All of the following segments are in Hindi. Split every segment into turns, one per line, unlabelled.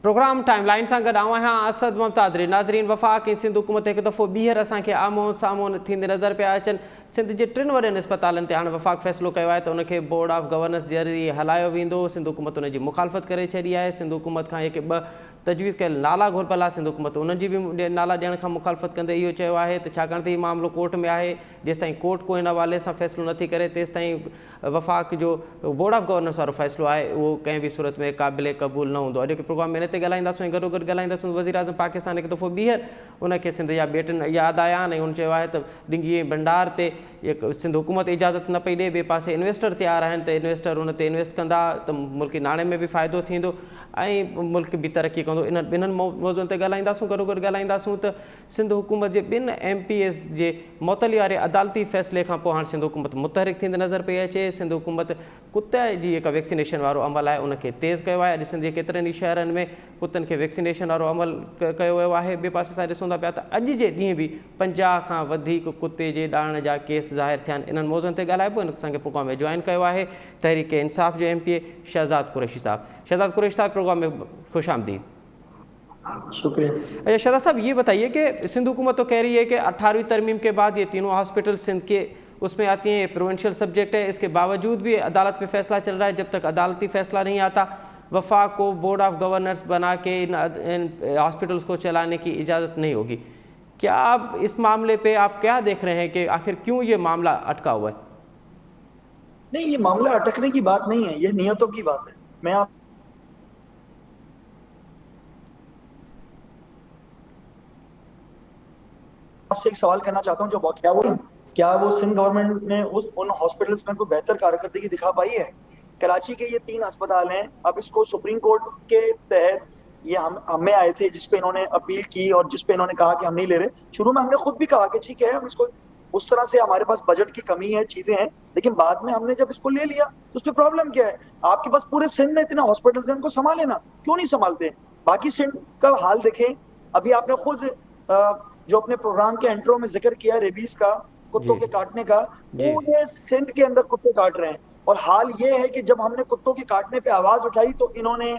प्रोग्राम टाइमलाइन सां गॾु आवां आहियां असद मुमताज़। नाज़रीन, वफ़ाक़ ऐं सिंध हुकूमत हिकु दफ़ो ॿीहर असांखे आम्हूं साम्हूं थींदे नज़र पिया अचनि। सिंध जे 3 वॾनि अस्पतालनि ते हाणे वफ़ाक़ फ़ैसिलो कयो आहे त उनखे बोर्ड ऑफ गवर्नेंस ज़रिए हलायो वेंदो। सिंध हुकूमत उनजी मुखालफ़त करे छॾी आहे। सिंध हुकूमत खां जेके 2 तजवीज़ कयल नाला घुरबल आहे, सिंध हुकूमत उनजी बि नाला ॾियण खां मुखालफ़त कंदे इहो चयो आहे त छाकाणि त हीउ मामिलो कोर्ट में आहे, जेसिताईं कोर्ट को हिन हवाले सां फ़ैसिलो नथी करे तेसिताईं वफ़ाक़ जो बोर्ड ऑफ गवर्नेंस वारो फ़ैसिलो आहे उहो कंहिं बि सूरत में क़ाबिल क़बूल न हूंदो। अॼु प्रोग्राम में हिन ते ॻाल्हाईंदासीं। गॾोगॾु ॻाल्हाईंदासीं वज़ीर आज़म पाकिस्तान हिकु दफ़ो ॿीहर उनखे सिंध जा बेटनि यादि आया आहिनि ऐं हुन चयो आहे त डिंगी भंडार ते सिंध हुकूमत इजाज़त न पई ॾिए, ॿिए पासे इन्वेस्टर तयारु आहिनि त इन्वेस्टर उन ते इन्वेस्ट कंदा त मुल्की नाणे में बि फ़ाइदो थींदो ऐं मुल्क बि तरक़ी कंदो। इन ॿिन्हिनि मौज़ुअनि ते ॻाल्हाईंदासीं। गॾोगॾु ॻाल्हाईंदासीं त सिंध हुकूमत जे 2 MPs जे मुअतली वारे अदालती फ़ैसिले खां पोइ हाणे सिंध हुकूमत मुतहरिक थींदे नज़र पई अचे। सिंध हुकूमत कुते जी जेका वैक्सीनेशन वारो अमल आहे उनखे तेज़ कयो आहे। अॼु सिंध जे केतिरनि ई शहरनि में कुतनि खे वैक्सीनेशन वारो अमल कयो वियो आहे। ॿिए पासे असां ॾिसूं था पिया त अॼु जे ॾींहुं बि 50 खां वधीक कुते जे ॾाण जा केस ज़ाहिर थिया आहिनि। इन्हनि मौज़ुअनि ते ॻाल्हाइबो। असांखे प्रोग्राम में जॉइन कयो आहे तहरीक इंसाफ़ जो MPA शहज़ाद कुरैशी साहब। शहज़ाद कुरैशी साहब, प्रोग्राम में खुश आमदीद।
शुक्रिया।
अच्छा शहज़ाद साहब, ये बताइए कि सिंध हुकूमत तो कह रही है कि 18वीं तरमीम के बाद ये तीनों हॉस्पिटल सिंध के उसमें आती हैं, ये प्रोविंशियल सब्जेक्ट है, इसके बावजूद भी अदालत में फ़ैसला चल रहा है। जब तक अदालती फ़ैसला नहीं आता वफ़ाक़ को बोर्ड ऑफ गवर्नर्स बना के इन हॉस्पिटल्स को चलाने की इजाज़त नहीं होगी। क्या आप इस मामले पे आप क्या देख रहे हैं कि आखिर क्यों ये मामला अटका हुआ है?
नहीं, ये मामला अटकने की बात नहीं है, ये नियतों की बात है। मैं आपसे एक सवाल करना चाहता हूँ, जो क्या वो सिंध गवर्नमेंट ने उन हॉस्पिटल्स में कोई बेहतर कारकर्दगी दिखा पाई है? कराची के ये 3 अस्पताल हैं। अब इसको सुप्रीम कोर्ट के तहत ये हमें आए थे, जिसपे इन्होंने अपील की और जिसपे इन्होंने कहा कि हम नहीं ले रहे। शुरू में हमने खुद भी कहा कि ठीक है, हम इसको उस तरह से, हमारे पास बजट की कमी है, चीजें हैं, लेकिन बाद में हमने जब इसको ले लिया तो उसमें प्रॉब्लम क्या है? आपके पास पूरे सिंध में इतने हॉस्पिटल्स हैं, उनको संभाले ना, क्यों नहीं संभालते? बाकी सिंध का हाल देखें। अभी आपने खुद जो अपने प्रोग्राम के इंट्रो में जिक्र किया रेबीज का, कुत्तों के काटने का, पूरे सिंध के अंदर कुत्ते काट रहे हैं। और हाल ये है कि जब हमने कुत्तों के काटने पे आवाज उठाई तो इन्होंने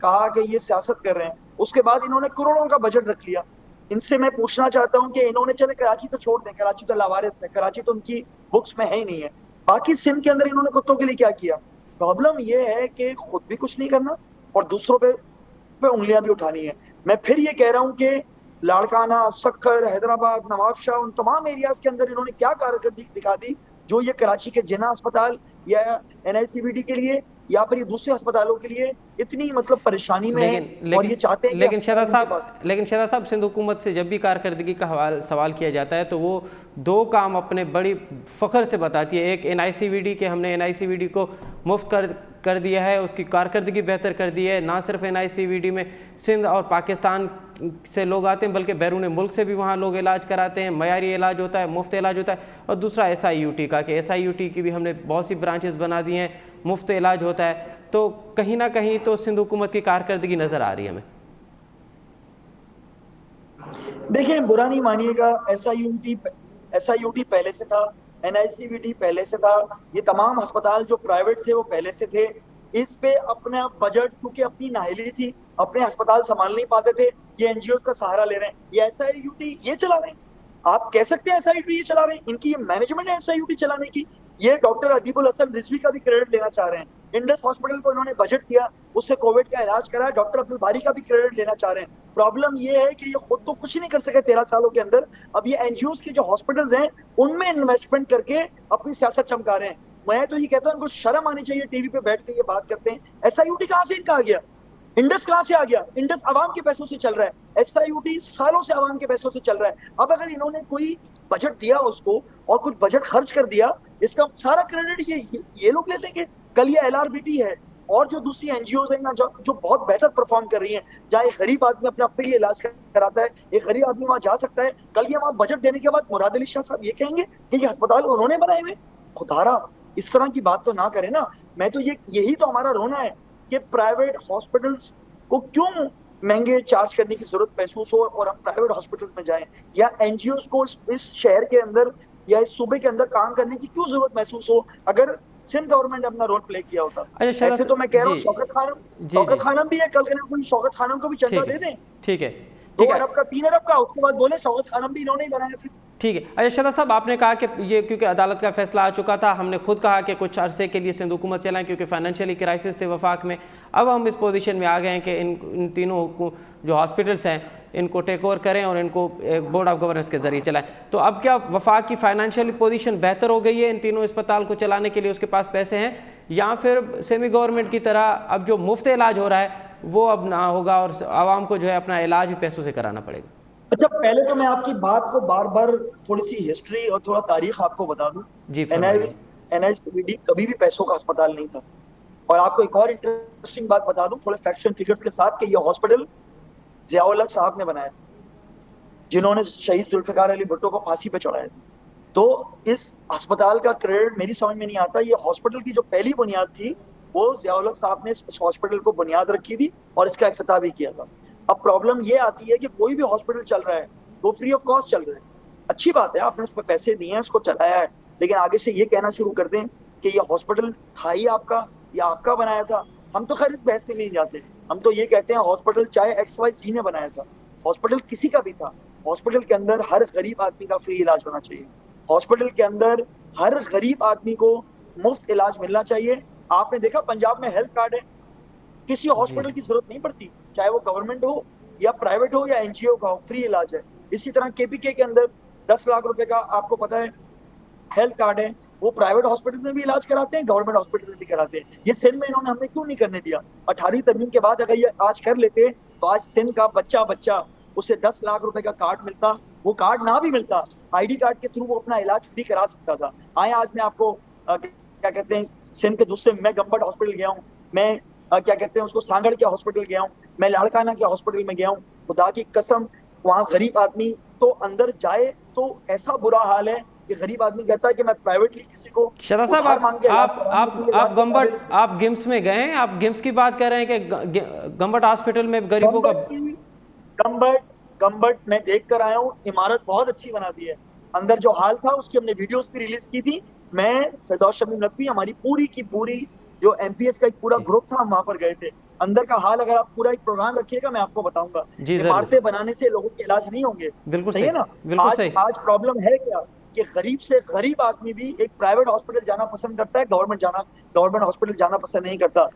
कहा कि ये सियासत कर रहे हैं। उसके बाद इन्होंने करोड़ों का बजट रख लिया। इनसे मैं पूछना चाहता हूं कि इन्होंने, चले कराची तो छोड़ दें, कराची तो लावारिस है, कराची तो उनकी बुक्स में है ही नहीं है, बाकी सिंध के अंदर इन्होंने कुत्तों के लिए क्या किया? प्रॉब्लम ये है कि खुद भी कुछ नहीं करना और दूसरों पे उंगलियां भी उठानी है। मैं फिर ये कह रहा हूं कि लाड़काना, सक्खर, हैदराबाद, नवाबशाह, उन तमाम एरियाज के अंदर इन्होंने क्या कारकर्दगी दिखा दी, जो ये कराची के जिन्ना अस्पताल या NICVD के लिए या फिर ये दूसरे अस्पतालों के लिए इतनी मतलब परेशानी में है। और ये चाहते हैं
लेकिन शहज़ाद साहब, सिंध हुकूमत से जब भी कारकर्दगी का सवाल किया जाता है तो वो 2 काम अपने बड़ी फ़ख्र से बताती है। एक NICVD के, हमने NICVD को मुफ्त कर दिया है, उसकी कारकर्दगी बेहतर कर दी है। ना सिर्फ NICVD में सिंध और पाकिस्तान से लोग आते हैं बल्कि बैरून मुल्क से भी वहाँ लोग इलाज कराते हैं। मयारी इलाज होता है, मुफ्त इलाज होता है। और दूसरा SIUT का, कि SIUT की भी हमने बहुत सी ब्रांचेस बना दी हैं, मुफ्त इलाज होता है। तो कहीं ना कहीं तो सिंध हुकूमत की कारकर्दगी नज़र आ रही है हमें।
देखिए, बुरा नहीं मानिएगा, SIUT पहले से था, NICVD पहले से था, ये तमाम अस्पताल जो प्राइवेट थे वो पहले से थे। इस पे अपना बजट, क्योंकि अपनी नाहिली थी, अपने अस्पताल संभाल नहीं पाते थे, ये NGOs का सहारा ले रहे हैं। ये SIUT ये चला रहे हैं। आप कह सकते हैं SIUT ये चला रहे हैं, इनकी ये मैनेजमेंट है SIUT चलाने की। ये डॉक्टर अदीबुल हसन रिजवी का भी क्रेडिट लेना चाह रहे हैं। इंडस हॉस्पिटल को इन्होंने बजट दिया, उससे कोविड का इलाज करा, डॉक्टर अब्दुल बारी का भी क्रेडिट लेना चाह रहे हैं। प्रॉब्लम ये है कि ये खुद तो कुछ नहीं कर सके 13 सालों के अंदर। अब ये NGOs की जो हॉस्पिटल्स हैं उनमें इन्वेस्टमेंट करके अपनी सियासत चमका रहे हैं। मैं तो ये कहता हूं, इनको शर्म आनी चाहिए, टीवी पे बैठ के ये बात करते हैं। SIUT कहां से इनका आ गया? इंडस कहां से आ गया? इंडस आवाम के पैसों से चल रहा है, SIUT सालों से आवाम के पैसों से चल रहा है। अब अगर इन्होंने कोई बजट दिया उसको और कुछ बजट खर्च कर दिया, इसका सारा क्रेडिट ये लोग ले लेंगे। कल ये LRBT है और जो दूसरी NGOs हैं जो बहुत बेहतर परफॉर्म कर रही हैं, जहाँ एक गरीब आदमी अपना फ्री इलाज कराता है, एक गरीब आदमी वहां जा सकता है। कल ये वहां बजट देने के बाद मुराद अली शाह साहब ये कहेंगे कि ये अस्पताल उन्होंने बनाए हुए। खुदारा इस तरह की बात तो ना करें ना। मैं तो यही तो हमारा रोना है कि प्राइवेट हॉस्पिटल्स को क्यों महंगे चार्ज करने की जरूरत महसूस हो और हम प्राइवेट हॉस्पिटल्स में जाएं, या NGOs को इस शहर के अंदर या इस सूबे के अंदर काम करने की क्यों जरूरत महसूस हो। अगर सिंध गवर्नमेंट ने अपना रोल प्ले किया होता।
अच्छा शहजाद
ऐसे तो मैं कह रहा हूँ
जी
शौकत खानम भी है, कल ना कोई शौकत खानम को भी चंदा
ठीक
दे
है
दें,
ठीक है
2
ठीक है
अरब का 3 अरब का, उसके बाद बोले शौकत खानम भी इन्होंने ही बनाया था।
ठीक है। अच्छा शहजाद साहब, आपने कहा कि ये क्योंकि अदालत का फैसला आ चुका था, हमने खुद कहा कि कुछ अरसे के लिए सिंध हुकूमत चलाएं क्योंकि फाइनेंशियली क्राइसिस थे वफाक में। अब हम इस पोजीशन में आ गए हैं कि इन तीनों जो हॉस्पिटल्स हैं इनको टेक ओवर करें और इनको एक बोर्ड ऑफ गवर्नेंस के जरिए चलाएं। तो अब क्या वफाक की फाइनेंशियली पोजीशन बेहतर हो गई है इन तीनों अस्पताल को चलाने के लिए, उसके पास पैसे हैं, या फिर सेमी गवर्नमेंट की तरह अब जो मुफ्त इलाज हो रहा है वो अब ना होगा और आवाम को जो है अपना इलाज भी पैसों से कराना पड़ेगा?
अच्छा, पहले तो मैं आपकी बात को बार बार थोड़ी सी हिस्ट्री और थोड़ा तारीख आपको बता दूं।
जी फरमाइए।
एनआईसीबीडी कभी भी पैसों का अस्पताल नहीं था। और आपको एक और इंटरेस्टिंग बात बता दूं थोड़े फैक्ट्स एंड फिगर्स के साथ, कि ये हॉस्पिटल जियाउल हक साहब ने बनाया, जिन्होंने शहीद जुल्फिकार अली भुट्टो को फांसी पे चढ़ाया था। तो इस अस्पताल का क्रेडिट मेरी समझ में नहीं आता। ये हॉस्पिटल की जो पहली बुनियाद थी वो जियाउल हक साहब ने इस हॉस्पिटल को बुनियाद रखी थी और इसका इफ्तिताह भी किया था। अब प्रॉब्लम ये आती है कि कोई भी हॉस्पिटल चल रहा है वो फ्री ऑफ कॉस्ट चल रहा है, अच्छी बात है, आपने उस पर पैसे दिए हैं, उसको चलाया है, लेकिन आगे से ये कहना शुरू कर दें कि ये हॉस्पिटल था ही आपका या आपका बनाया था, हम तो खैर इस बहस में नहीं जाते। हम तो ये कहते हैं हॉस्पिटल चाहे XYZ ने बनाया था, हॉस्पिटल किसी का भी था, हॉस्पिटल के अंदर हर गरीब आदमी का फ्री इलाज होना चाहिए, हॉस्पिटल के अंदर हर गरीब आदमी को मुफ्त इलाज मिलना चाहिए। आपने देखा पंजाब में हेल्थ कार्ड है, किसी हॉस्पिटल की जरूरत नहीं पड़ती, चाहे वो गवर्नमेंट हो या प्राइवेट हो या एनजीओ का हो, फ्री इलाज है। इसी तरह केपीके के अंदर 10 लाख रुपए का आपको पता है हेल्थ कार्ड है, वो प्राइवेट हॉस्पिटल में भी इलाज कराते हैं, गवर्नमेंट हॉस्पिटल में भी कराते हैं। ये सिंध में इन्होंने हमें क्यों नहीं करने दिया? 18वीं तरमीम के बाद अगर ये आज कर लेते तो आज सिंध का बच्चा बच्चा उसे 10 लाख रुपए का कार्ड मिलता, वो कार्ड ना भी मिलता, आईडी कार्ड के थ्रू वो अपना इलाज फ्री करा सकता था। आए आज मैं आपको क्या कहते हैं सिंध के दूसरे, मैं गंबट हॉस्पिटल गया हूँ, मैं क्या कहते हैं उसको सांगड़ के हॉस्पिटल गया हूँ, मैं लाड़काना के हॉस्पिटल में गया हूँ, खुदा की कसम वहाँ गरीब आदमी तो अंदर जाए तो ऐसा बुरा हाल है कि गरीब आदमी कहता है कि मैं प्राइवेटली किसी को
शहजाद साहब, आप गंबट, आप गिम्स में गए हैं, आप गिम्स की बात कर रहे हैं कि गंबट हॉस्पिटल में गरीबों का
गंबट मैं देख कर आया हूँ, इमारत बहुत अच्छी बना दी है, अंदर जो हाल था उसकी हमने वीडियोस भी रिलीज की थी। मैं फिरदौस शमीम नकवी, हमारी पूरी की पूरी जो एमपीएस का एक पूरा ग्रुप था, हम वहां पर गए थे। अंदर का हाल अगर आप पूरा एक प्रोग्राम रखिएगा मैं आपको बताऊंगा। इमारतें बनाने से लोगों के इलाज नहीं होंगे,
बिल्कुल
सही है ना?
बिल्कुल सही।
आज प्रॉब्लम है क्या कि गरीब से गरीब आदमी भी एक प्राइवेट हॉस्पिटल जाना पसंद करता है, गवर्नमेंट हॉस्पिटल जाना पसंद नहीं करता।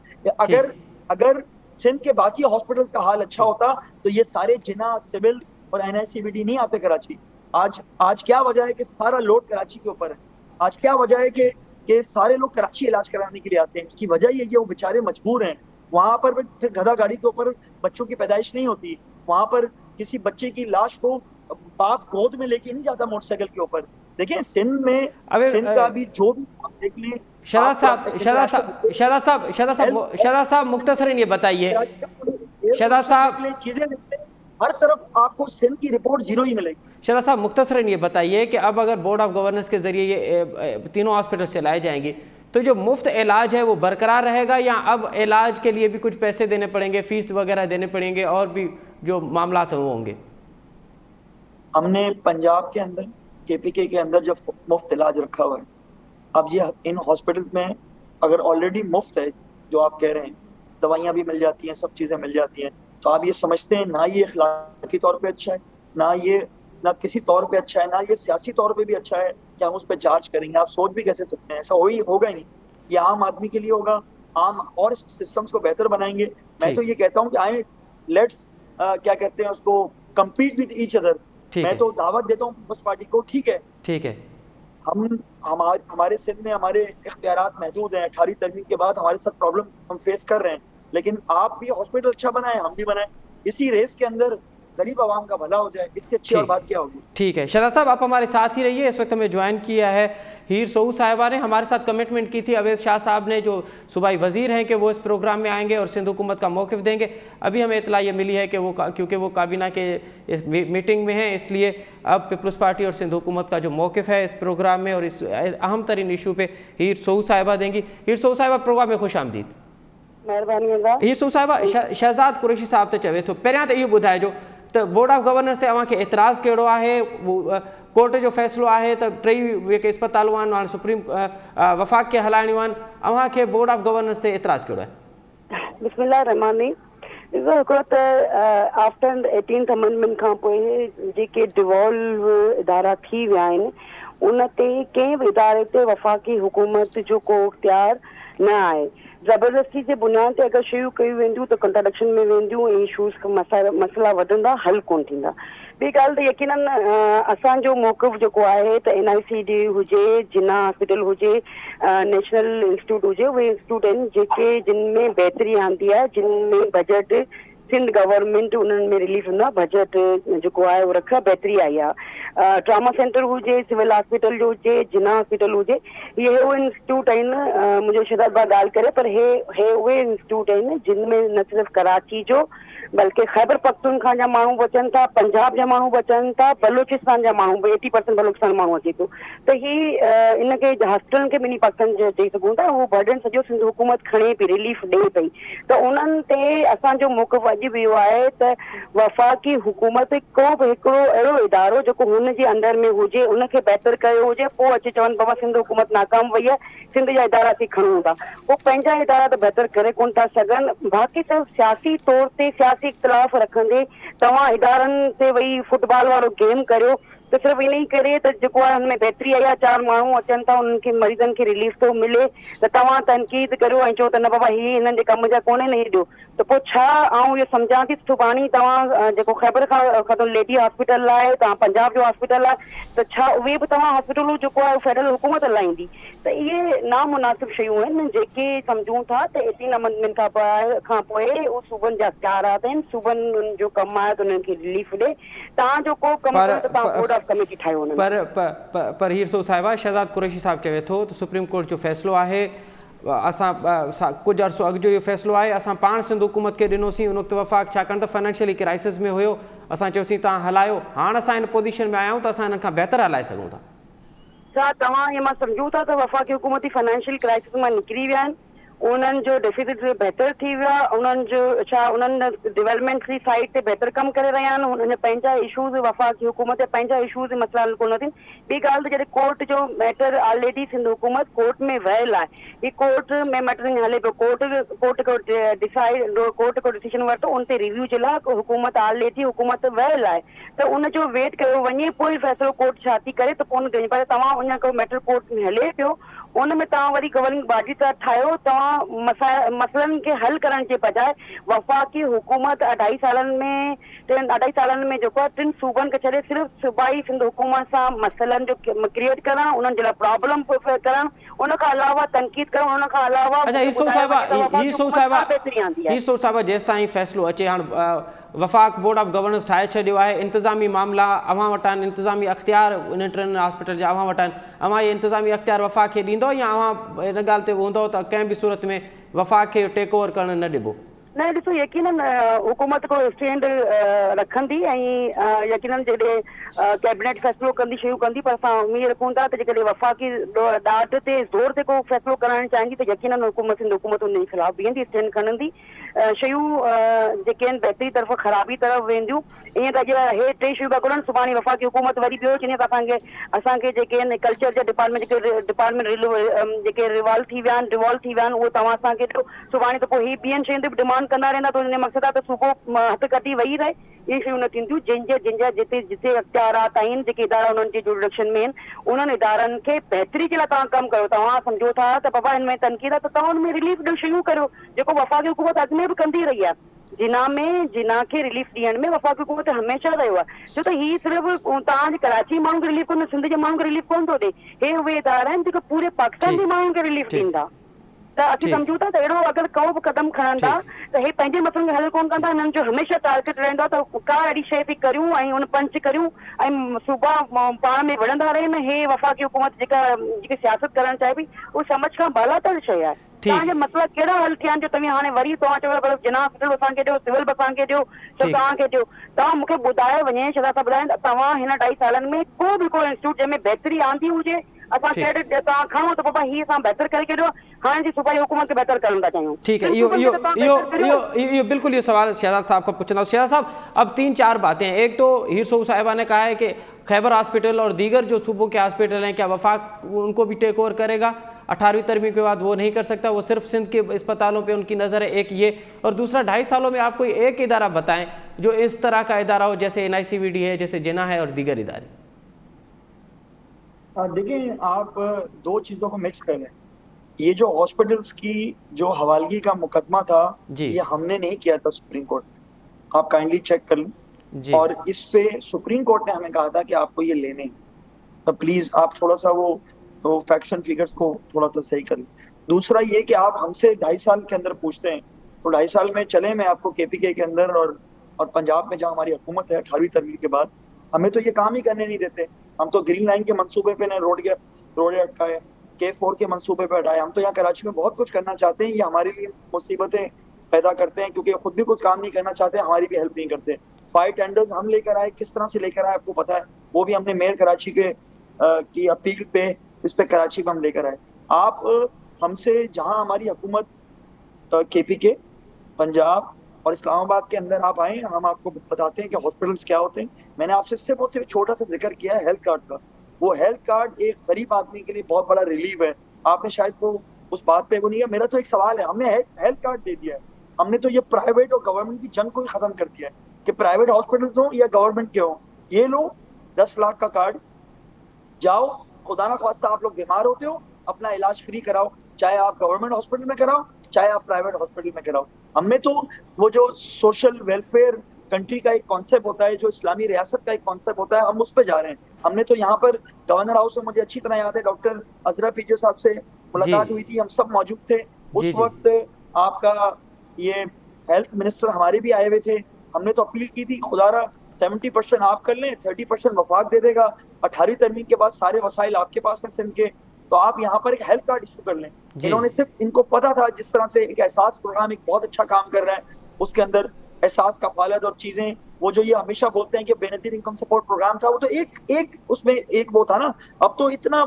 अगर सिंध के बाकी हॉस्पिटल्स का हाल अच्छा होता तो ये सारे जिना, सिविल और एनआईसीबीडी नहीं आते कराची। आज क्या वजह है कि सारा लोड कराची के ऊपर है? आज क्या वजह है कि सारे लोग कराची इलाज कराने के लिए आते हैं? इसकी वजह ये है वो बेचारे मजबूर हैं। वहां पर फिर गधा गाड़ी के ऊपर बच्चों की पैदाइश नहीं होती, वहां पर किसी बच्चे की लाश को बाप गोद में लेके नहीं जाता मोटरसाइकिल के ऊपर। देखिए सिंध में सिंध का भी जो भी आप देख लें।
शहजाद साहब मुख्तसरन ये बताइए, शहजाद साहब
चीजें हर तरफ आपको सिंध की रिपोर्ट जीरो ही मिलेगी।
शहजाद साहब मुख्तसरन ये बताइए कि अब अगर बोर्ड ऑफ गवर्नेंस के जरिए ये तीनों हॉस्पिटल चलाए जाएंगे तो जो मुफ्त इलाज है वो बरकरार रहेगा या अब इलाज के लिए भी कुछ पैसे देने पड़ेंगे, फीस वगैरह देने पड़ेंगे और भी जो मामला हैं वो होंगे?
हमने पंजाब के अंदर केपीके के अंदर जब मुफ्त इलाज रखा हुआ है, अब ये इन हॉस्पिटल्स में अगर ऑलरेडी मुफ्त है जो आप कह रहे हैं, दवाइयाँ भी मिल जाती हैं, सब चीज़ें मिल जाती हैं, तो आप ये समझते हैं ना ये इखलाकी तौर पे अच्छा है, ना किसी तौर पे अच्छा है, ना ये सियासी तौर पे भी अच्छा है कि हम उस पर चार्ज करेंगे? आप सोच भी कैसे सकते हैं? ऐसा होगा ही नहीं। ये आम आदमी के लिए होगा, आम और सिस्टम्स को बेहतर बनाएंगे। मैं तो ये कहता हूँ कि आए लेट्स क्या कहते हैं उसको कम्पीट विद ईच अदर। मैं तो दावत देता हूँ पीपल्स पार्टी को, ठीक है हमारे सिंध में हमारे इख्तियारात महदूद हैं, 18वीं तरमीम के बाद हमारे साथ प्रॉब्लम हम फेस कर रहे हैं, लेकिन आप भी हॉस्पिटल अच्छा बनाएं, हम भी बनाएं, इसी रेस के अंदर गरीब आवाम का भला हो जाए, इससे अच्छी और बात क्या होगी? ठीक
है शहजाद साहब, आप हमारे साथ ही रहिए। इस वक्त हमें ज्वाइन किया है हीर सोऊ साहिबा ने, हमारे साथ कमिटमेंट की थी अवैध शाह साहब ने जो सूबाई वजीर हैं कि वो इस प्रोग्राम में आएंगे और सिंध हुकूमत का मौक़िफ़ देंगे। अभी हमें इतला ये मिली है कि वो क्योंकि वो काबीना के इस मीटिंग में हैं, इसलिए अब पीपल्स पार्टी और सिंध हुकूमत का जो मौक़िफ़ है इस प्रोग्राम में और इस अहम तरीन इशू पर हीर सोऊ साहिबा देंगी। हीर सोऊ साहिबा, प्रोग्राम में खुश आमदीद।
महिरबानी।
हीर सोऊ साहिबा, शहजाद कुरैशी साहब तो चवे तो पहिरियां तो इहो ॿुधाइजो त बोर्ड ऑफ गवर्नेंस ते अव्हांखे एतिराज़ कहिड़ो आहे? कोर्ट जो फ़ैसिलो आहे त टई जेके इस्पतालूं आहिनि हाणे सुप्रीम वफ़ाक़ खे हलाइणियूं आहिनि, अव्हांखे बोर्ड ऑफ गवर्नेंस ते एतिराज़ कहिड़ो आहे?
बिस्मिल्लाह रहमान रहीम। ॾिसो हिकिड़ो त आफ्टर 18th अमेंडमेंट खां पोइ जेके डिवॉल्व इदारा थी विया आहिनि उन ते कंहिं बि इदारे ते वफ़ाक़ी हुकूमत जो को इख्तियार न आहे। ज़बरदस्ती जे बुनियाद ते अगरि शयूं कयूं वेंदियूं त कंट्राडिक्शन में वेंदियूं ऐं इशूज़ मसइला वधंदा, हल कोन थींदा। ॿी ॻाल्हि त यकीनन असांजो मौक़िफ़ जेको आहे त NICD हुजे, जिन्ना हॉस्पिटल हुजे, नेशनल इंस्टीट्यूट हुजे, उहे इंस्टीट्यूट आहिनि जेके जिन में बहितरी आंदी आहे, जिन में बजट सिंध गवर्नमेंट उन्हनि में रिलीफ हूंदो आहे, बजट जेको आहे उहो रखियो आहे, बहितरी आई आहे। ट्रामा सेंटर हुजे, सिविल हॉस्पिटल जो हुजे, जिन्ना हॉस्पिटल हुजे, इहे उहे इंस्टीट्यूट आहिनि, मुंहिंजो शहज़ाद भाउ ॻाल्हि करे, पर हे उहे इंस्टीट्यूट आहिनि जिन में न सिर्फ़ु कराची जो बल्कि ख़ैबर पख्तूनख्वा जा माण्हू बि अचनि था, पंजाब जा माण्हू बि अचनि था, बलूचिस्तान जा माण्हू बि 80% बलूचिस्तान माण्हू अचे थो। त इनखे हॉस्पिटलनि खे 2% चई सघूं था, उहो बर्डन सॼो सिंध हुकूमत खणे पई, रिलीफ ॾिए पई। त उन्हनि ते असांजो मौक़िफ़ अॼु बि इहो आहे त वफ़ाक़ी हुकूमत को बि हिकिड़ो अहिड़ो इदारो जेको हुनजे अंदर में हुजे उनखे बहितर कयो हुजे, पोइ अची चवनि बाबा सिंध हुकूमत नाकाम वई आहे, सिंध जा इदारा असीं खणूं था। पोइ पंहिंजा इदारा त बहितर करे कोन था सघनि, बाक़ी सिर्फ़ु सियासी तौर ते सियासी इख़्तिलाफ़ रखंदे तव्हां इदारनि ते वही फुटबॉल वारो गेम करियो त सिर्फ़ु इन ई करे त जेको आहे हुन में बहितरी आई आहे, 4 माण्हू अचनि था, उन्हनि खे मरीज़नि खे रिलीफ थो मिले, त तव्हां तनक़ीद करियो ऐं चओ त न बाबा हीअ हिननि जे कम जा कोन्हे न ॾियो। त पोइ छा आउं इहो सम्झां थी सुभाणे तव्हां जेको ख़ैबर खां लेडी हॉस्पिटल आहे, तव्हां पंजाब जो हॉस्पिटल आहे, त छा उहे बि तव्हां हॉस्पिटलूं जेको आहे फेडरल हुकूमत हलाईंदी? त इहे नामुनासिब शयूं आहिनि जेके सम्झूं था त 18 अमेंडमेंट खां पोइ उहे सूबनि जा इख्तियारात आहिनि, सूबनि जो कमु आहे त उन्हनि खे रिलीफ ॾे। तव्हांजो को कमु कयो त तव्हां बोर्ड ऑफ कमेटी ठाहियो।
पर हीर सो साहिबा, शहज़ाद कुरैशी साहब चवे थो त सुप्रीम कोर्ट जो फ़ैसिलो आहे, असां कुझु अर्सो अॻु जो इहो फ़ैसिलो आहे, असां पाण सिंध हुकूमत खे ॾिनोसीं उन वक़्तु वफ़ाक़, छाकाणि त फाइनेंशियली क्राइसिस में हुयो, असां चयोसीं तव्हां हलायो, हाणे असां हिन पोज़ीशन में आया आहियूं त असां हिन खां बहितर हलाए सघूं था।
छा तव्हां इहे मां सम्झूं था त वफ़ाक़ी हुकूमती फाइनेंशियल क्राइसिस मां निकिरी विया आहिनि, उन्हनि जो डेफिसिट बहितर थी वियो आहे, उन्हनि जो छा उन्हनि डेवलपमेंट जी साइड ते बहितर कमु करे रहिया आहिनि, उन्हनि पंहिंजा इशूज़ वफ़ाक़ी हुकूमत पंहिंजा इशूज़ मसइला हल कोन थियनि। ॿी ॻाल्हि त जॾहिं कोर्ट जो मैटर ऑलरेडी सिंध हुकूमत कोर्ट में वियल आहे, हीअ कोर्ट में मैटरिंग हले पियो, कोर्ट को डिसीजन वरितो, उन ते रिव्यू जे लाइ हुकूमत ऑलरेडी हुकूमत वियल आहे, त उनजो वेट कयो वञे, पोइ फ़ैसिलो कोर्ट छा थी करे त पोइ उन पर तव्हां उन को मैटर कोर्ट में हले पियो, उन में तव्हां वरी गवर्निंग बॉडी था ठाहियो, तव्हां मसइलनि खे हल करण जे बजाय वफ़ाक़ी हुकूमत 2.5 सालनि में जेको आहे 3 सूबनि खे छॾे सिर्फ़ु सूबाई सिंध हुकूमत सां मसइलनि जो क्रिएट करणु, उन्हनि जे लाइ प्रॉब्लम करणु, उन खां अलावा तनक़ीद करणु, उन खां अलावा
जेसि ताईं फ़ैसिलो अचे, हाणे वफ़ाक़ बोर्ड ऑफ गवर्नेंस ठाहे छॾियो आहे, इंतिज़ामी मामला अव्हां वटि आहिनि, इंतिज़ामी अख़्तियार इन 3 हॉस्पिटल जा अव्हां वटि आहिनि, अव्हां इहे इंतिज़ामी अख़्तियार वफ़ाक़ खे ॾींदो या अव्हां इन ॻाल्हि ते हूंदो त कंहिं बि सूरत में वफ़ाक़ खे टेक ओवर करणु न ॾिबो?
न ॾिसो, यकीनन हुकूमत को स्टैंड रखंदी ऐं यकीनन जॾहिं कैबिनेट फ़ैसिलो कंदी, शयूं कंदी, पर असां उमेद रखूं था त जेकॾहिं वफ़ाक़ी ॾाढ ते ज़ोर ते को फ़ैसिलो करणु चाहींदी त यकीनन सिंध हुकूमत उन जे ख़िलाफ़ बीहंदी, स्टैंड खणंदी। शयूं जेके आहिनि बहितरी तरफ़ ख़राबी तरफ़ वेंदियूं, ईअं त अॼु हे 3 शयूं पिया घुरनि, सुभाणे वफ़ाक़ी हुकूमत वरी ॿियो चवंदी त असांखे जेके आहिनि कल्चर जा डिपार्टमेंट जेके रिवॉल्व थी विया आहिनि उहो तव्हां असांखे ॾियो, सुभाणे त पोइ ही ॿियनि शयुनि ते बि डिमांड कंदा रहंदा, त हुन मक़सदु आहे त सूबो हथु कटी वेही रहे। इहे शयूं न थींदियूं, जंहिंजा जिते अख़्तियारात आहिनि, जेके इदारा उन्हनि जे जुरिडिक्शन में आहिनि, उन्हनि इदारनि खे बहितरी जे लाइ तव्हां कमु कयो। तव्हां सम्झो था त बाबा हिन में तनक़ीद आहे त तव्हां हुन में रिलीफ ॾियो, शयूं करियो जेको वफ़ाक़ी हुकूमत अॻु में बि कंदी रही आहे। जिना खे रिलीफ ॾियण में वफ़ाक़ी हुकूमत हमेशह रहियो आहे, छो त हीअ सिर्फ़ु तव्हांजे कराची माण्हू खे रिलीफ कोन, सिंध जे माण्हू खे रिलीफ कोन थो ॾे, हे उहे इदारा आहिनि जेके पूरे पाकिस्तान जे माण्हुनि खे रिलीफ ॾींदा। त असीं सम्झूं था त अहिड़ो अगरि को बि क़दम खणंदा त हे पंहिंजे मसइलनि खे हल कोन कंदा, हिननि जो हमेशह टारगेट रहंदो आहे त का अहिड़ी शइ थी करियूं ऐं उन पंच करियूं ऐं सूबा पाण में विढ़ंदा रहनि। हे वफ़ाक़ी हुकूमत जेके सियासत करणु चाहे पई उहो समझ खां बालातर शइ आहे। तव्हांजे मसइला कहिड़ा हल थिया आहिनि जो तव्हां हाणे वरी तव्हां चयो जिना हॉस्पिटल असांखे ॾियो, सिविल बि असांखे ॾियो, तव्हांखे ॾियो। तव्हां मूंखे ॿुधायो वञे, छा था ॿुधाइनि, तव्हां हिन 2.5 सालनि में को बि इंस्टीट्यूट जंहिंमें बहितरी आंदी हुजे असां क्रेडिट तव्हां खणो त बाबा ही असां बहितर करे छॾियो, हाणे जी सूबाई हुकूमत खे बहितर करण था चाहियूं।
ठीक है, यो बिल्कुल ये सवाल शहजाद साहब का पूछना। शहजाद साहब, अब 3-4 बातें हैं। एक तो हीर सोऊ साहिबा ने कहा है कि खैबर हॉस्पिटल और दीगर जो सूबों के हॉस्पिटल हैं, क्या वफाक उनको भी टेक ओवर करेगा? 18वीं तरमीम के बाद वो नहीं कर सकता, वो सिर्फ सिंध के अस्पतालों पे उनकी नज़र है। एक ये, और दूसरा 2.5 सालों में आप कोई एक इदारा बताएं जो इस तरह का इदारा हो, जैसे NICVD है, जैसे जिना है और दीगर इदारे।
देखिए, आप दो चीजों को मिक्स कर रहे हैं। ये जो हॉस्पिटल्स की जो हवालगी का मुकदमा था, ये हमने नहीं किया था सुप्रीम कोर्ट में, आप काइंडली चेक कर लें। और इस पे सुप्रीम कोर्ट ने हमें कहा था कि आपको ये लेने हैं, तो प्लीज आप थोड़ा सा वो फैक्ट्स एंड फिगर्स को थोड़ा सा सही कर लें। दूसरा ये कि आप हमसे 2.5 साल के अंदर पूछते हैं, तो 2.5 साल में चले मैं आपको KPK के अंदर और पंजाब में जहाँ हमारी हुकूमत है 18वीं तरमीम के बाद, हमें तो ये काम ही करने नहीं देते। हम तो ग्रीन लाइन के मंसूबे पे ने रोड अटकाए, K4 के मंसूबे पे हटाए। हम तो यहाँ कराची में बहुत कुछ करना चाहते हैं, ये हमारे लिए मुसीबतें पैदा करते हैं क्योंकि खुद भी कुछ काम नहीं करना चाहते, हमारी भी हेल्प नहीं करते। 5 टेंडर्स हम लेकर आए, किस तरह से लेकर आए आपको पता है, वो भी हमने मेयर कराची के की अपील पे, इस पे कराची में हम लेकर आए। आप हमसे जहां हमारी हुकूमत KPK, पंजाब और इस्लामाबाद के अंदर आप आए, हम आपको बताते हैं कि हॉस्पिटल्स क्या होते हैं। मैंने आपसे सिर्फ छोटा सा जिक्र किया है हेल्थ कार्ड का। वो हेल्थ कार्ड एक गरीब आदमी के लिए बहुत बड़ा रिलीफ है। आपने शायद वो उस बात पे वो नहीं है। मेरा तो एक सवाल है, हमने हेल्थ कार्ड दे दिया है, हमने तो ये प्राइवेट और गवर्नमेंट की जंग को ही खत्म कर दिया है कि प्राइवेट हॉस्पिटल्स हो या गवर्नमेंट के हो, ये लो 10 लाख का कार्ड, जाओ, खुदा ना ख्वास्ता आप लोग बीमार होते हो, अपना इलाज फ्री कराओ, चाहे आप गवर्नमेंट हॉस्पिटल में कराओ, चाहे आप प्राइवेट हॉस्पिटल में कराओ। हमने तो वो जो सोशल वेलफेयर कंट्री का एक कॉन्सेप्ट होता है, जो इस्लामी रियासत का एक कॉन्सेप्ट होता है, हम उस पर जा रहे हैं। हमने तो यहाँ पर गवर्नर हाउस में, मुझे अच्छी तरह याद है, डॉक्टर अजरा पीजे साहब से मुलाकात हुई थी, हम सब मौजूद थे उस वक्त। आपका ये हेल्थ मिनिस्टर हमारे भी आए हुए थे। हमने तो अपील की थी, खुदारा 70% आप कर लें, 30% वफाक दे देगा। 18वीं तरमीम के बाद सारे वसाइल आपके पास हैं सिंध के, तो आप यहाँ पर एक हेल्थ कार्ड इशू कर लें। इन्होंने सिर्फ, इनको पता था जिस तरह से एक एहसास प्रोग्राम एक बहुत अच्छा काम कर रहा है, उसके अंदर एहसास कफालत और चीजें, वो जो ये हमेशा बोलते हैं कि बेनजीर इनकम सपोर्ट प्रोग्राम था, वो तो एक उसमें एक वो था ना, अब तो इतना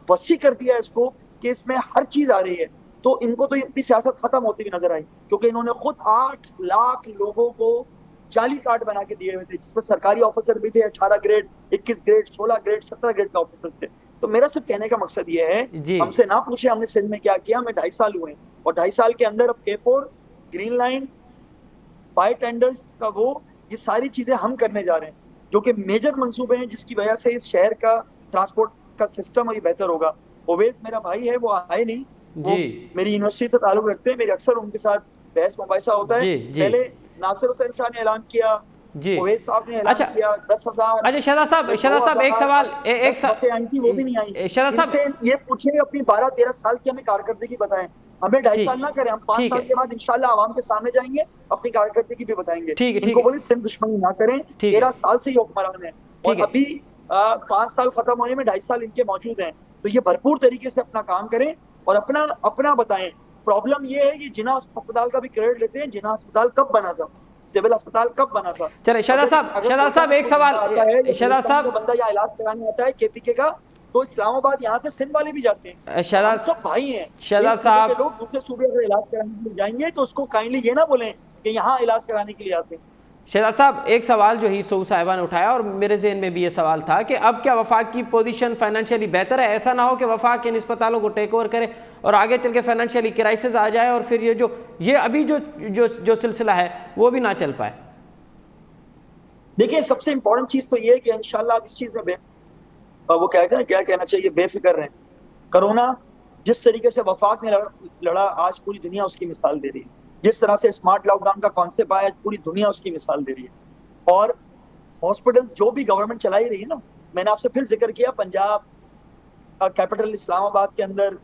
वसी कर दिया है इसको कि इसमें हर चीज आ रही है। तो इनको तो इनकी सियासत खत्म होती हुई नजर आई, क्योंकि इन्होंने खुद 8 लाख लोगों को जाली कार्ड बना के दिए हुए थे, जिसमें सरकारी ऑफिसर भी थे, 18 ग्रेड, 21 ग्रेड, 16 ग्रेड, 17 ग्रेड का ऑफिसर्स थे। तो मेरा सिर्फ कहने का मकसद ये है, हमसे ना पूछे हमने सिंध में क्या किया, हमें 2.5 साल हुए, और 2.5 साल के अंदर अब K4, ग्रीन लाइन, 5 टेंडर्स का वो, ये सारी चीजें हम करने जा रहे हैं, जो कि मेजर मंसूबे हैं, जिसकी वजह से इस शहर का ट्रांसपोर्ट का सिस्टम अभी बेहतर होगा। ओवैस मेरा भाई है, वो आए नहीं, वो मेरी यूनिवर्सिटी से ताल्लुक रखते हैं, मेरे अक्सर उनके साथ बहस मुबाहिसा होता है। पहले नासिर हुसैन शाह ने ऐलान किया, ओवैस साहब ने ऐलान किया 10,000।
अच्छा शहजाद साहब एक सवाल,
वो भी नहीं आई।
शहजाद साहब
ये पूछे अपनी 12-13 साल की हमें कारकर्दगी बताएं, हमें 2.5 साल ना करें, हम 5 साल के बाद इंशाल्लाह आवाम के सामने जाएंगे, अपनी कारकर्दगी भी बताएंगे। इनको बोले सिर्फ दुश्मनी ना करें, 13 साल से ये हुक्मरान है, और अभी 5 साल खत्म होने में 2.5 साल इनके मौजूद हैं, तो ये भरपूर तरीके से अपना काम करें और अपना बताएं। प्रॉब्लम ये है कि जिना अस्पताल का भी क्रेडिट लेते हैं, जिना अस्पताल कब बना था, सिविल अस्पताल कब बना था।
चले शहजाद साहब एक सवाल, शहजाद साहब,
बंदा या इलाज कराने आता है KPK का, तो इस्लामाबाद यहाँ से सिंध वाले भी जाते हैं,
शहजाद
सब भाई हैं।
शहजाद साहब,
लोग दूसरे सूबे से इलाज कराने के लिए जाएंगे तो उसको काइंडली ये ना बोलें कि यहाँ इलाज कराने के लिए आते हैं।
शहजाद साहब एक सवाल जो हीर सोऊ साहिबा ने उठाया, और मेरे ज़हन में भी ये सवाल था कि अब क्या वफाक की पोजीशन फाइनेंशियली बेहतर है? ऐसा ना हो कि वफाक इन अस्पतालों को टेक ओवर करे और आगे चल के फाइनेंशियली क्राइसिस आ जाए और फिर ये अभी जो सिलसिला है वो भी ना चल पाए।
देखिए, सबसे इंपॉर्टेंट चीज तो ये है कि इंशाल्लाह इस चीज में वो कहते हैं, क्या कहना चाहिए, बेफिक्र रहें। कोरोना जिस तरीके से वफाक ने लड़ा, आज पूरी दुनिया उसकी मिसाल दे रही है। जिस तरह से स्मार्ट लॉकडाउन का कॉन्सेप्ट आया, पूरी दुनिया उसकी मिसाल दे रही है। और हॉस्पिटल जो भी गवर्नमेंट चलाई रही है ना, मैंने आपसे फिर जिक्र किया, पंजाब कैपिटल इस्लामाबाद के अंदर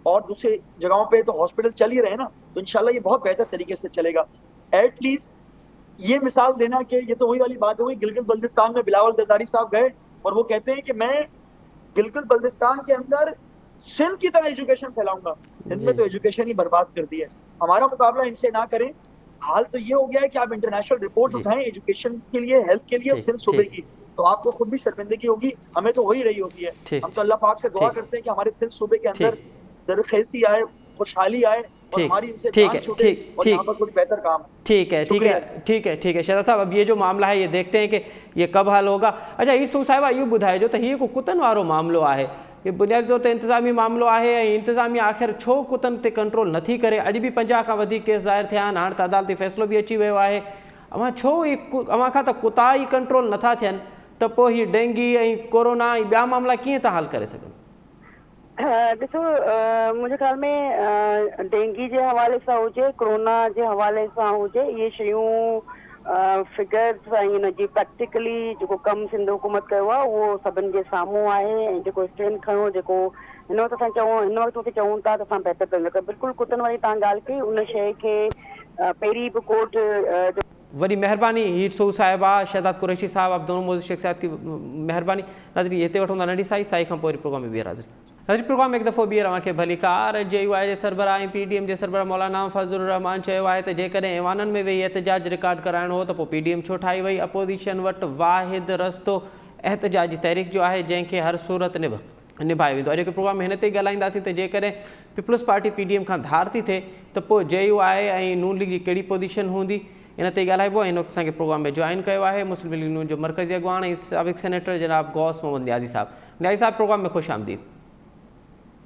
और दूसरी जगहों पे तो हॉस्पिटल चल ही रहे ना, तो इंशाल्लाह ये बहुत बेहतर तरीके से चलेगा। एटलीस्ट ये मिसाल देना कि ये तो वही वाली बात हो गई, गिलगित बल्तिस्तान में बिलावल जरदारी साहब गए और वो कहते हैं कि मैं गिलगित बल्तिस्तान के अंदर सिंध की तरह एजुकेशन फैलाऊंगा। सिंध में तो एजुकेशन ही बर्बाद कर दी है। हमारा मुकाबला इनसे ना करें। हाल तो ये हो गया है कि आप इंटरनेशनल रिपोर्ट उठाएं एजुकेशन के लिए, हेल्थ के लिए सिंध सूबे की, तो आपको खुद भी शर्मिंदगी होगी, हमें तो हो ही रही होती है।
ठीक
हम तो अल्लाह पाक से दुआ
ठीक
करते हैं कि हमारे सिंध सूबे के अंदर
ठीक
जरखेज़ी आए, खुशहाली आए और
ठीक
हमारी इनसे
ठीक
जान
है
छूटे
ठीक
और यहाँ
ठीक
पर कुछ बेहतर काम हो।
ठीक है ठीक
शुक्रिया।
है ठीक है ठीक है शहज़ाद साहब, अब ये जो मामला है ये देखते हैं कि ये कब हल होगा। अच्छा ईसू साहिबा इहो ॿुधाए जो त हीअ को कुतनि वारो मामिलो आहे, ये बुनियादी तौर ते इंतिज़ामी मामिलो आहे ऐं इंतिज़ामिया आख़िर छो कुतनि ते कंट्रोल नथी करे। अॼु बि 50 खां वधीक केस ज़ाहिर थिया आहिनि, हाणे त अदालती फ़ैसिलो बि अची वियो आहे। अवां छो अवां खां त कुता ई कंट्रोल नथा थियनि त पोइ हीअ डेंगी ऐं कोरोना ऐं ॿिया मामला कीअं था हल करे सघनि?
ॾिसो, मुंहिंजे ख़्याल में डेंगी जे हवाले सां हुजे, कोरोना जे हवाले सां हुजे, इहे शयूं फिगर्स ऐं हिन जी प्रैक्टिकली जेको कमु सिंध हुकूमत कयो आहे उहो सभिनि जे साम्हूं आहे। ऐं जेको स्टैंड खयो, जेको हिन वक़्तु असां हिन वक़्तु चऊं था त असां बहितर कयूं। बिल्कुलु कुतनि वारी तव्हां ॻाल्हि कई, उन शइ खे पहिरीं बि कोर्ट
बड़ी मेहरबानी हीर सो साहिबा, शहजाद कुरैशी साहब, आप दोनों मौजूद शख्सियात की मेहरबानी। नाज़रीन ये वठूं था नंढी साई खां पोइ प्रोग्राम में ॿीहर हाज़िर नाज़रीन प्रोग्राम एक दफ़ो ॿीहर अव्हांखे भली कार। JUI जे सरबराह ऐं PDM जे सरबराह मौलाना फज़लुर रहमान चयो आहे त जेकॾहिं ऐवाननि में वेही एहतजाज रिकॉर्ड कराइणो हो त पोइ PDM छो ठाही वई। अपोज़िशन वटि वाहिद रस्तो एहतजाजी तहरीक जो आहे जंहिंखे हर सूरत निभाए वेंदो। अॼु प्रोग्राम में हिन ते ॻाल्हाईंदासीं त जेकॾहिं पीपल्स पार्टी PDM खां धार थी थिए त पोइ JUI ऐं नून लीग जी कहिड़ी पोजीशन हूंदी, इन ते ॻाल्हाइबो। हिन वक़्तु असांखे प्रोग्राम में जॉइन कयो आहे मुस्लिम लीग नून जो मरकज़ी अॻवान ऐं साबिक़ सेनेटर जनाब गौस मोहम्मद न्याज़ी साहब। न्याज़ी साहब प्रोग्राम में खुश आमदीद।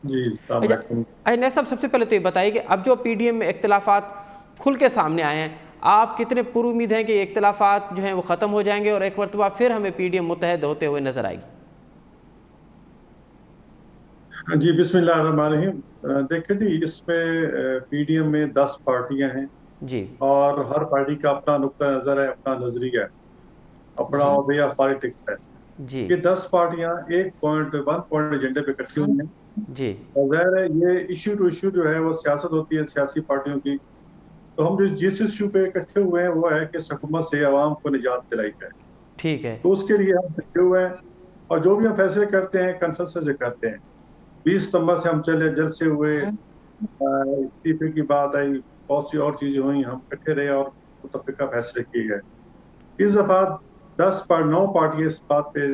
जी
न्याज़ी साहब सबसे पहले तो ये बताइए कि अब जो PDM में इख्तिलाफात खुल के सामने आए हैं, आप कितने पूरी उम्मीद हैं कि ये इख्तिलाफात जो हैं वो ख़त्म हो जाएंगे और एक मरतबा फिर हमें PDM मुत्तहद होते हुए नजर आएगी?
जी बिस्मिल्लाहिर्रहमानिर्रहीम। देखिए जी, इसमें PDM में 10 पार्टियां हैं
जी
और हर पार्टी का अपना नुक्ता नज़र है, अपना नजरिया है, अपना वे ऑफ पॉलिटिक्स है।
जी
ये 10 पार्टियां एक पॉइंट एजेंडे पे इकट्ठी हुई हैं
जी
और ज़ाहिर है ये इश्यू टू इश्यू जो है वो सियासत होती है सियासी पार्टियों की। तो हम जिस इश्यू पे इकट्ठे हुए हैं वो है कि हुकूमत से आवाम को निजात दिलाई जाए।
ठीक है
तो उसके लिए हम इकट्ठे हुए हैं और जो भी हम फैसले करते हैं कंसेंसस से करते हैं। 20 सितंबर से हम चले, जलसे हुए, इस्तीफे की बात आई, बहुत सी और चीजें हुई, हम इकट्ठे रहे और मुतफ़िका फैसले किए गए। इस दफा 9 पार्टियां इस बात पे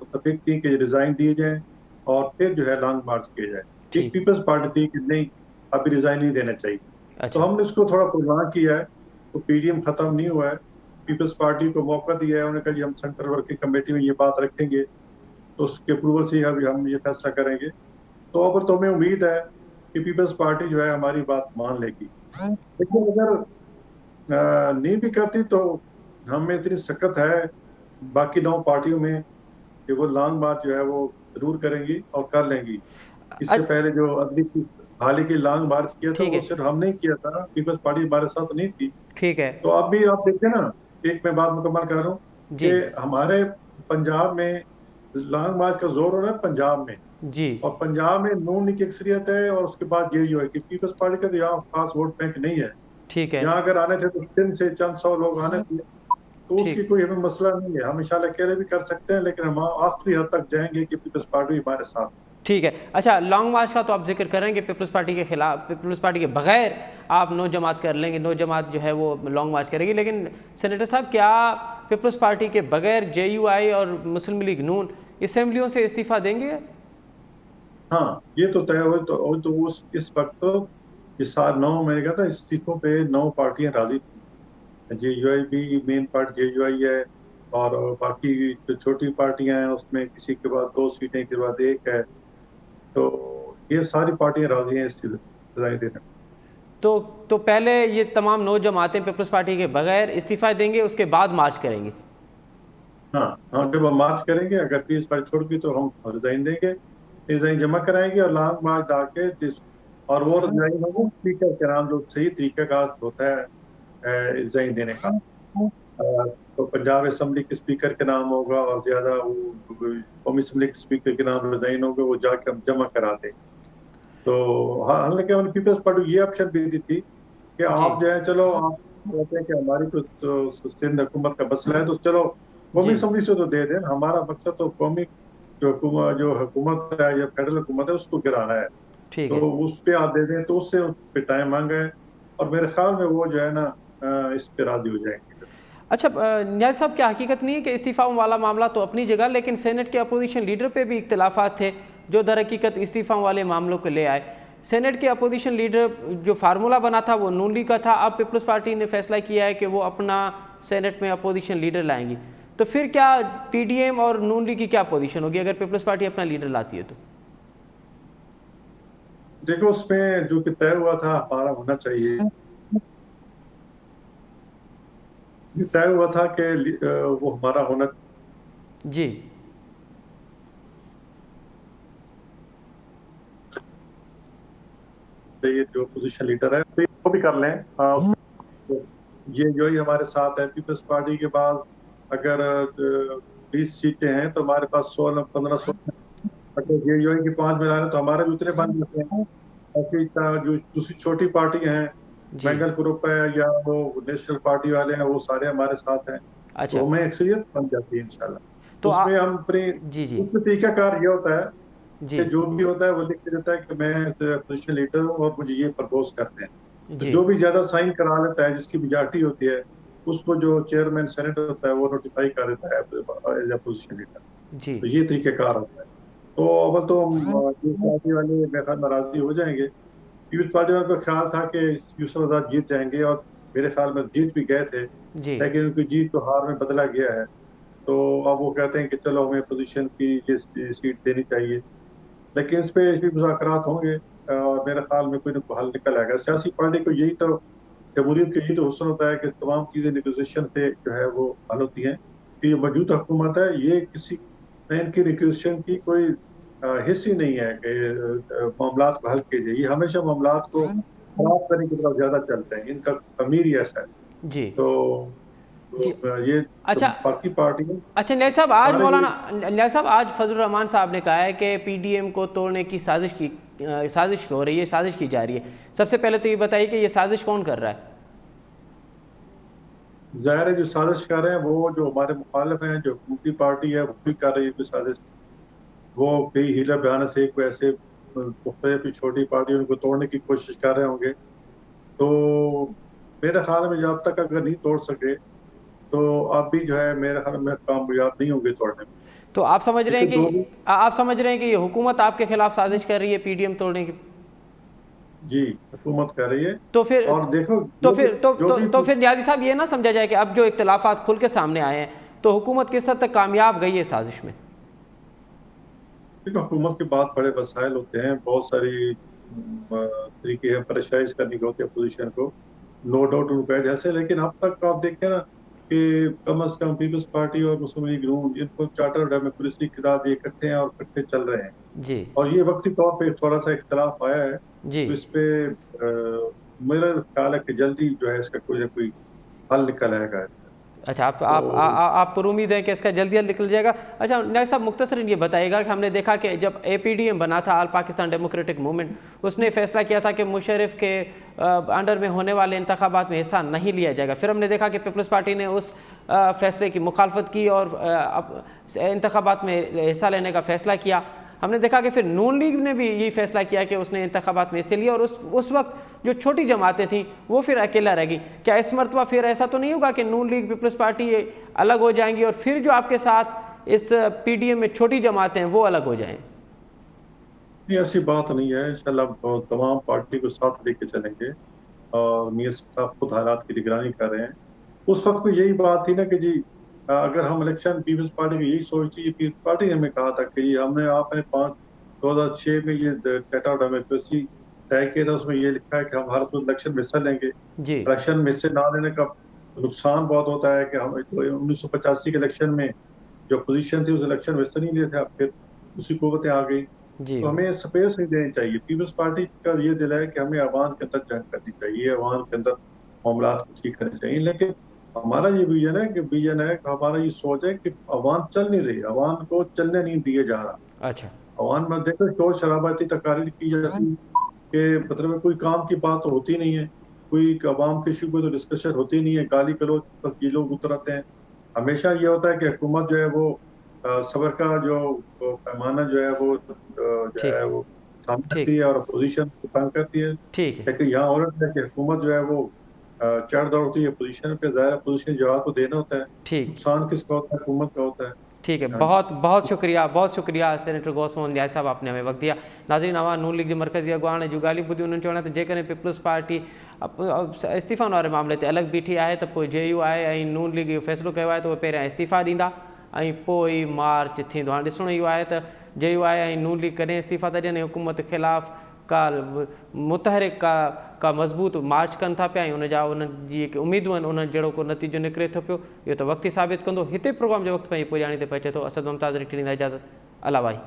मुतफिक थी कि रिजाइन दिए जाएं और फिर जो है लॉन्ग मार्च किया जाए। एक
ठीक
पीपल्स पार्टी थी कि नहीं, अभी रिजाइन नहीं देना चाहिए। तो
अच्छा
हमने इसको थोड़ा प्रोग्राम किया है। तो PDM खत्म नहीं हुआ है, पीपल्स पार्टी को मौका दिया है। उन्होंने कहा जी हम सेंट्रल वर्किंग कमेटी में ये बात रखेंगे, तो उसके अप्रूवल से ही अभी हम ये फैसला करेंगे। तो अब तो हमें उम्मीद है कि पीपल्स पार्टी जो है हमारी बात मान लेगी। लेकिन अगर नहीं भी करती तो हमें इतनी सख्त है बाकी 9 पार्टियों में कि वो लॉन्ग मार्च जो है वो जरूर करेंगी और कर लेंगी। इससे पहले जो अगली हाल ही की लॉन्ग मार्च किया था
ठीक
वो
है
सिर्फ हम नहीं किया था, पीपल्स पार्टी हमारे साथ नहीं थी।
ठीक है
तो अब भी आप देखते ना, एक मैं बात मुकम्मल कर रहा हूँ
जी
कि हमारे पंजाब में लॉन्ग मार्च का जोर हो रहा है पंजाब में,
जी
और पंजाब में नून लीग की अक्सरियत है और उसके बाद ये जो है कि पीपल्स पार्टी का तो यहाँ खास वोट बैंक नहीं है।
ठीक है
यहाँ अगर आने थे तो 3 से चंद 100 लोग आने थे, तो उसकी
ठीक
कोई हमें मसला नहीं है। हम इंशाल्लाह अकेले भी कर सकते हैं, लेकिन हम आखिरी हद तक जाएंगे कि पीपल्स पार्टी हमारे साथ।
ठीक है। अच्छा लॉन्ग मार्च का तो आप जिक्र करेंगे, पीपल्स पार्टी के खिलाफ, पीपल्स पार्टी के बगैर आप नो जमात कर लेंगे, नो जमात जो है वो लॉन्ग मार्च करेगी। लेकिन सेनेटर साहब क्या पीपल्स पार्टी के बगैर JUI और मुस्लिम लीग नून असेंबलियों से इस्तीफा देंगे?
हाँ, ये तो तय हो तो इस वक्त इस साल 9 मैंने कहा था इस्तीफों पे 9 पार्टियां राजी थी। JUI भी मेन पार्ट JUI है और बाकी जो छोटी पार्टियां हैं उसमें किसी के बाद 2 सीटें के बाद 1 है। तो ये सारी पार्टियां राजी हैं इस रिजाइन देने में।
तो पहले ये तमाम 9 जमातें पीपल्स पार्टी के बगैर इस्तीफा देंगे, उसके बाद मार्च करेंगे?
हाँ हाँ, जब हम मार्च करेंगे अगर पीपल्स पार्टी छोड़ गई तो हम रिजाइन देंगे, रिजाइन जमा कराएंगे और लॉन्ग मार्च डाके और वो रिजाइन होगा स्पीकर के नाम, जो सही तरीकाकार होता है रिजाइन देने का। तो पंजाब असेंबली के स्पीकर के नाम होगा और ज्यादा वो कौमी असेंबली के स्पीकर के नाम रिजाइन होगा, वो जाके हम जमा करा दें। तो हालांकि हमने पीपल्स पार्टी ये ऑप्शन भी दी थी कि आप जो है चलो आप कहते हैं कि हमारी तो सिंध हुकूमत का मसला है, तो चलो कौमी असेंबली से तो दे दें। हमारा मकसद तो कौमी जो हुकूमत है या फेडरल हुकूमत है उसको गिराना है, तो उस पे आप दे दें, तो उससे उस पे टाइम मांगा है और मेरे ख्याल में वो जो है ना इस पे राजी हो जाएंगे।
अच्छा न्याज साहब, क्या हकीकत नहीं है कि इस्तीफ़ा वाला मामला तो अपनी जगह, लेकिन सेनेट के अपोजिशन लीडर पे भी इख्तिलाफात थे जो दर हकीकत इस्तीफ़ा वाले मामलों को ले आए। सेनेट के अपोजिशन लीडर जो फार्मूला बना था वो नून लीग का था, अब पीपल्स पार्टी ने फैसला किया है कि वो अपना सेनेट में अपोजिशन लीडर लाएंगी। तो फिर क्या पीडीएम और नून लीग की क्या पोजीशन होगी अगर पीपल्स पार्टी अपना लीडर लाती है तो?
देखो, उसमें जो कि तय हुआ था हमारा होना चाहिए, ये तय हुआ था कि वो हमारा होना
जी
चाहिए, जो पोजीशन लीडर है तो वो भी कर लें। ये जो ही हमारे साथ है पीपल्स पार्टी के बाद, अगर 20 सीटें हैं तो हमारे पास 16-15 अगर ये जो है कि 5 मिला रहे तो हमारे भी उतने बन जाते हैं। बाकी जो दूसरी छोटी पार्टी हैं,
जी।
बेंगल ग्रुप है या वो नेशनल पार्टी वाले हैं, वो सारे हमारे साथ हैं,
अच्छा
तो हमें अक्सरियत बन जाती है
तो
इंशाल्लाह। उसमें हम अपनी
जी जी
उसमें तरीकाकार ये होता है
जी
कि जो भी होता है वो लिख के देता है कि मैं पोजिशन लीडर हूँ और मुझे ये प्रपोज करते हैं। तो
जी
जो भी ज्यादा साइन करा लेता है, जिसकी मेजॉरिटी होती है, उसको जो चेयरमैन सेनेट होता है वो नोटिफाई कर देता है एज ए पोजिशन लीडर।
जी
तो ये तरीकेकार होता है। तो अब तो पीपल्स पार्टी वाले मेरे ख्याल में राजी हो जाएंगे। पीपल्स पार्टी वाले को ख्याल था कि यूसुफ आजाद जीत जाएंगे और मेरे ख्याल में जीत भी गए थे,
जी
लेकिन उनकी जीत को हार में बदला गया है। तो अब वो कहते हैं कि चलो हमें पोजीशन की ये सीट देनी चाहिए, लेकिन इस पे भी मुज़ाकरात होंगे और मेरे ख्याल में कोई ना कोई हल निकल आएगा। सियासी पार्टी को यही तो, जमहूरियत का यही तो हुस्न होता है कि तमाम चीज़ें नेगोशिएशन से जो है वो हल होती हैं। कि ये मौजूदा हुकूमत है, ये किसी इनकी नेगोशिएशन की कोई हिस्स ही नहीं है कि मामलात को हल कीजिए। ये हमेशा मामलात को खराब करने की तरफ ज्यादा चलते हैं, इनका अमीर ही ऐसा है।
जी
तो,
जी।
ये तो
अच्छा
बाकी पार्टियां
अच्छा न्याय साहब, आज
सारे
मौलाना न्याय साहब, आज फजल रहमान साहब ने कहा है कि पीडीएम को तोड़ने की साजिश हो रही है, साजिश की जा रही है। सबसे पहले तो ये बताइए कि ये साजिश कौन कर रहा है?
जाहिर है जो साजिश कर रहे हैं वो जो हमारे मुखालिफ हैं, जो हुकूमती पार्टी है, वो भी कर रही है कोई साजिश। वो कई हीला बयान से एक वैसे मुख्तलिफ छोटी पार्टी उनको तोड़ने की कोशिश कर रहे होंगे। तो मेरे ख्याल में जब तक अगर नहीं तोड़ सके तो आप भी जो है मेरे ख्याल में कामयाब नहीं होंगे तोड़ने में।
तो आप समझ रहे हैं
क्योंकि
कि ये हुकूमत आपके खिलाफ साजिश कर रही है पीडीएम तोड़ने की?
जी, हुकूमत कर रही है।
तो फिर
और देखो
तो
जो भी
फिर तो
जो
तो,
भी
तो फिर न्याजी साहब, ये ना समझा जाए कि अब जो इख्तलाफात खुल के सामने आए हैं तो हुकूमत किस हद तक कामयाब गई है साजिश में?
देखो, हुकूमत के बाद बड़े वसाइल होते हैं, बहुत सारी तरीके हैं प्रेशराइज करने के होते हैं अपोजिशन को, नो डाउट उनका जैसे। लेकिन अब तक आप देखें ना कि कम से कम पीपल्स पार्टी और मुस्लिम लीग नून, इनको चार्टर डेमोक्रेसी के साथ ये इकट्ठे हैं और इकट्ठे चल रहे हैं।
जी
और ये वक्ती तौर पे थोड़ा सा इख्तलाफ आया है,
जी।
तो इस पे मेरा ख्याल है कि जल्दी जो है इसका कोई ना कोई हल निकल आएगा।
अच्छा,
तो
आप पर उम्मीद है कि इसका जल्दी हल निकल जाएगा। अच्छा न्याय साहब, मुख्तसरन ये बताइएगा कि हमने देखा कि जब एपीडीएम बना था, ऑल पाकिस्तान डेमोक्रेटिक मूवमेंट, उसने फैसला किया था कि मुशर्रफ के अंडर में होने वाले इंतखाबात में हिस्सा नहीं लिया जाएगा। फिर हमने देखा कि पीपल्स पार्टी ने उस फैसले की मुखालफत की और इंतखाबात में हिस्सा लेने का फैसला किया। हमने देखा कि फिर नून लीग ने भी यही फैसला किया कि उसने इंतखाबात में हिस्से लिया और उस वक्त जो छोटी जमातें थीं वो फिर अकेला रह गई। क्या इस मरतबा फिर ऐसा तो नहीं होगा कि नून लीग पीपल्स पार्टी अलग हो जाएंगी और फिर जो आपके साथ इस पीडीएम में छोटी जमातें हैं वो अलग हो जाएं?
नहीं, ऐसी बात नहीं है। इंशाल्लाह तमाम पार्टी को साथ लेके चलेंगे और मियां साहब खुद हालात की निगरानी कर रहे हैं। उस वक्त भी यही बात थी ना कि जी अगर हम इलेक्शन, पीपल्स पार्टी की यही सोच थी, पीपल्स पार्टी ने हमें कहा था कि हमने आपने 2006 में ये डेटा डेमोक्रेसी तय किया था, उसमें ये लिखा है कि हम हर इलेक्शन में हिस्सा लेंगे।
जी
इलेक्शन में हिस्से ना लेने का नुकसान बहुत होता है कि हम 1985 के इलेक्शन में जो पोजीशन थी उस इलेक्शन में हिस्सा नहीं लिए थे, अब फिर दूसरी कुव्वतें आ गई।
जी
तो हमें स्पेस नहीं देनी चाहिए। पीपल्स पार्टी का ये दिल है कि हमें अवाम के अंदर जंग करनी चाहिए, अवाम के अंदर मामला को ठीक करने चाहिए। लेकिन हमारा ये विजन है कि हमारा ये सोच है कि अवाम चल नहीं रही, अवाम को चलने नहीं दिया जा रहा।
अच्छा
अवाम में देखो शोर शराबा इतनी तकारीर की जाती है कि मतलब कोई काम की बात तो होती नहीं है, कोई अवाम के इशू पे तो डिस्कशन होती नहीं है, गाली गलौज तक ये लोग उतर आते हैं। हमेशा ये होता है कि हुकूमत जो है वो सबर का जो पैमाना जो है वो जो है
ठीक
वो थाम करती
ठीक
है और अपोजिशन को तंग करती है।
ठीक है।
लेकिन यहाँ औरत है कि हुकूमत जो है वो चढ़ दौड़ होती है पोजीशन पे, ज़ाहिर पोजीशन जवाब तो देना होता है।
ठीक
नुकसान किसका होता है? हुकूमत का होता है।
ठीक है,
हाँ।
बहुत बहुत शुक्रिया सेनेटर गौस मोहन न्याय साहब, आपने हमें वक्त दिया। नाज़रीन, अवां नून लीग जे मरकज़ी अॻवान जूं ॻाल्हियूं ॿुधियूं, उन्हनि चवण त जेकॾहिं पीपल्स पार्टी इस्तीफ़ाउनि वारे मामले ते अलॻि बीठी आहे त पोइ JUI ऐं नून लीग इहो फ़ैसिलो कयो आहे त उहे पहिरियां इस्तीफ़ा ॾींदा ऐं पोइ ई मार्च थींदो। हाणे ॾिसणो इहो आहे त JUI ऐं नून लीग कॾहिं इस्तीफ़ा था ॾियनि, हुकूमत ख़िलाफ़ का मुतहरिक का मज़बूत मार्च कनि था पिया ऐं उनजा उन्हनि जी जेके उमेदूं आहिनि उन्हनि जहिड़ो को नतीजो निकिरे थो पियो, इहो त वक़्तु ई साबित कंदो। हिते प्रोग्राम जो वक़्तु पंहिंजी पुॼाणी ते पहुचे थो। असद मुमताज़ ॾींदा इजाज़त। अला भाई।